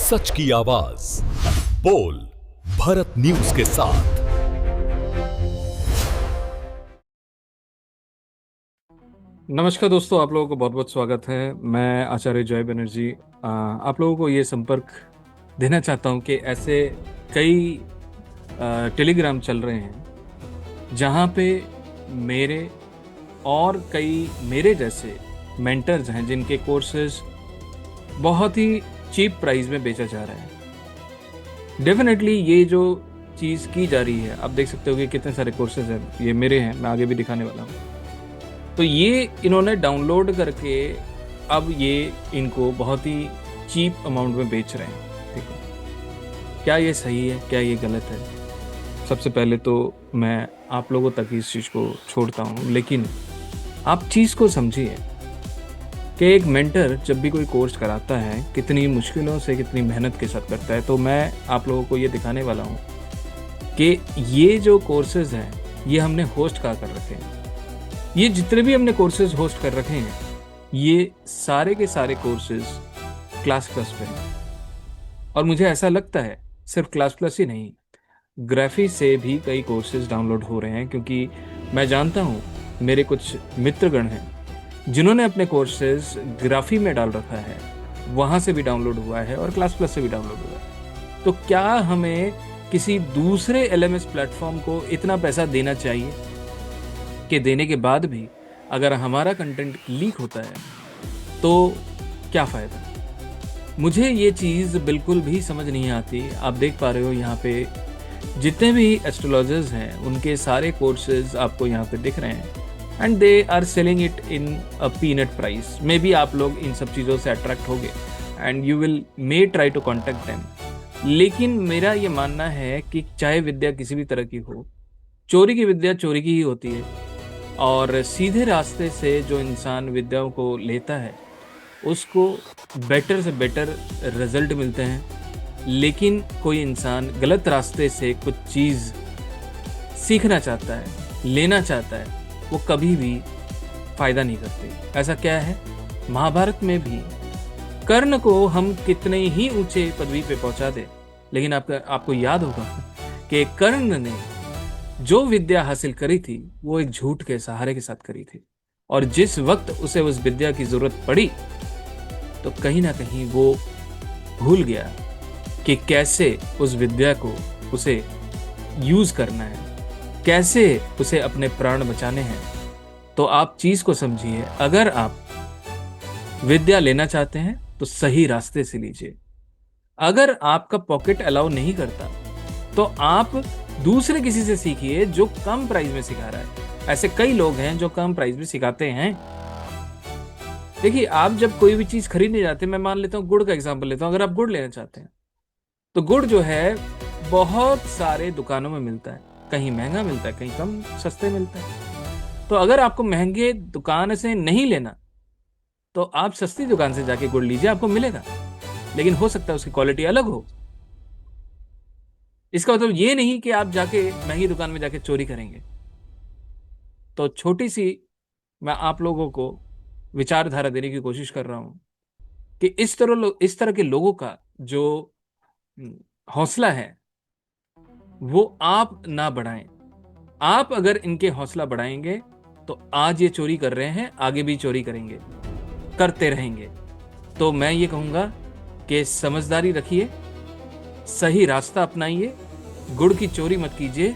सच की आवाज बोल भारत न्यूज के साथ। नमस्कार दोस्तों, आप लोगों को बहुत बहुत स्वागत है। मैं आचार्य जय बनर्जी आप लोगों को ये संपर्क देना चाहता हूँ कि ऐसे कई टेलीग्राम चल रहे हैं जहाँ पे मेरे और कई मेरे जैसे मेंटर्स हैं जिनके कोर्सेज बहुत ही चीप प्राइस में बेचा जा रहा है। डेफिनेटली ये जो चीज़ की जा रही है, आप देख सकते हो कि कितने सारे कोर्सेज हैं। ये मेरे हैं, मैं आगे भी दिखाने वाला हूँ। तो ये इन्होंने डाउनलोड करके अब ये इनको बहुत ही चीप अमाउंट में बेच रहे हैं। ठीक है, क्या ये सही है, क्या ये गलत है? सबसे पहले तो मैं आप लोगों तक इस चीज़ को छोड़ता हूँ, लेकिन आप चीज़ को समझिए कि एक मेंटर जब भी कोई कोर्स कराता है कितनी मुश्किलों से, कितनी मेहनत के साथ करता है। तो मैं आप लोगों को ये दिखाने वाला हूँ कि ये जो कोर्सेज हैं ये हमने होस्ट कहाँ कर रखे हैं। ये जितने भी हमने कोर्सेज होस्ट कर रखे हैं ये सारे के सारे कोर्सेज क्लास प्लस पे हैं। और मुझे ऐसा लगता है सिर्फ क्लास प्लस ही नहीं, ग्राफी से भी कई कोर्सेज डाउनलोड हो रहे हैं, क्योंकि मैं जानता हूँ मेरे कुछ मित्रगण हैं जिन्होंने अपने कोर्सेज ग्राफी में डाल रखा है, वहाँ से भी डाउनलोड हुआ है और क्लास प्लस से भी डाउनलोड हुआ है। तो क्या हमें किसी दूसरे एलएमएस प्लेटफॉर्म को इतना पैसा देना चाहिए कि देने के बाद भी अगर हमारा कंटेंट लीक होता है तो क्या फ़ायदा? मुझे ये चीज़ बिल्कुल भी समझ नहीं आती। आप देख पा रहे हो यहाँ पे जितने भी एस्ट्रोलॉजर्स हैं उनके सारे कोर्सेज आपको यहाँ पे दिख रहे हैं, and they are selling it in a peanut price. Maybe आप लोग इन सब चीज़ों से अट्रैक्ट होगे and you will may try to contact them. लेकिन मेरा ये मानना है कि चाहे विद्या किसी भी तरह की हो, चोरी की विद्या चोरी की ही होती है, और सीधे रास्ते से जो इंसान विद्याओं को लेता है उसको बेटर से बेटर रिजल्ट मिलते हैं। लेकिन कोई इंसान गलत रास्ते से कुछ चीज़ सीखना चाहता है, लेना चाहता है, वो कभी भी फायदा नहीं करते। ऐसा क्या है, महाभारत में भी कर्ण को हम कितने ही ऊंचे पदवी पे पहुंचा दे, लेकिन आपको याद होगा कि कर्ण ने जो विद्या हासिल करी थी वो एक झूठ के सहारे के साथ करी थी, और जिस वक्त उसे उस विद्या की जरूरत पड़ी तो कहीं ना कहीं वो भूल गया कि कैसे उस विद्या को उसे यूज करना है, कैसे उसे अपने प्राण बचाने हैं। तो आप चीज को समझिए, अगर आप विद्या लेना चाहते हैं तो सही रास्ते से लीजिए। अगर आपका पॉकेट अलाउ नहीं करता तो आप दूसरे किसी से सीखिए जो कम प्राइस में सिखा रहा है। ऐसे कई लोग हैं जो कम प्राइस में सिखाते हैं। देखिए, आप जब कोई भी चीज खरीदने जाते हैं, मैं मान लेता हूँ गुड़ का एग्जांपल लेता हूँ। अगर आप गुड़ लेना चाहते हैं तो गुड़ जो है बहुत सारे दुकानों में मिलता है, कहीं महंगा मिलता है, कहीं कम सस्ते मिलता है। तो अगर आपको महंगे दुकान से नहीं लेना तो आप सस्ती दुकान से जाके गुड़ लीजिए, आपको मिलेगा, लेकिन हो सकता है उसकी क्वालिटी अलग हो। इसका मतलब ये नहीं कि आप जाके महंगी दुकान में जाके चोरी करेंगे। तो छोटी सी मैं आप लोगों को विचारधारा देने की कोशिश कर रहा हूं कि इस तरह के लोगों का जो हौसला है वो आप ना बढ़ाएं। आप अगर इनके हौसला बढ़ाएंगे तो आज ये चोरी कर रहे हैं, आगे भी चोरी करेंगे, करते रहेंगे। तो मैं ये कहूंगा कि समझदारी रखिए, सही रास्ता अपनाइए, गुड़ की चोरी मत कीजिए।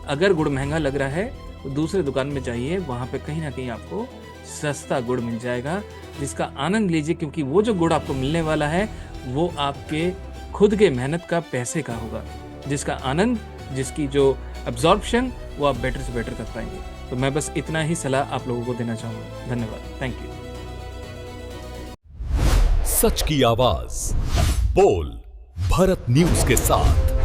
अगर गुड़ महंगा लग रहा है तो दूसरे दुकान में जाइए, वहां पे कहीं ना कहीं आपको सस्ता गुड़ मिल जाएगा, जिसका आनंद लीजिए, क्योंकि वो जो गुड़ आपको मिलने वाला है वो आपके खुद के मेहनत का, पैसे का होगा, जिसका आनंद, जिसकी जो अब्जॉर्प्शन वो आप बेटर से बेटर कर पाएंगे। तो मैं बस इतना ही सलाह आप लोगों को देना चाहूंगा। धन्यवाद, थैंक यू। सच की आवाज बोल भारत न्यूज के साथ।